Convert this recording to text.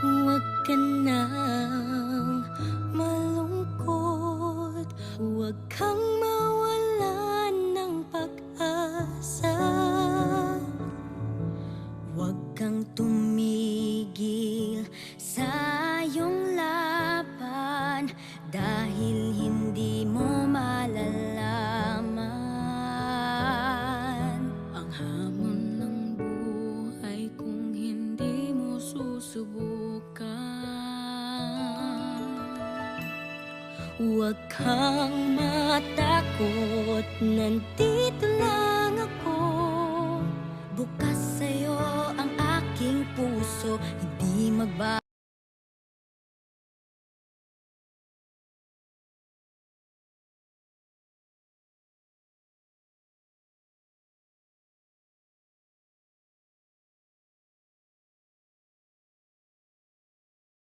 Huwag ka nang malungkot, huwag kang mawalan ng pag-asa. Huwag kang tumigil sa iyong laban, dahil hindi mo malalaman ang hamon ng buhay kung hindi mo susubukan. Huwag kang matakot, nandito lang ako. Bukas sa'yo ang aking puso, hindi magbabago.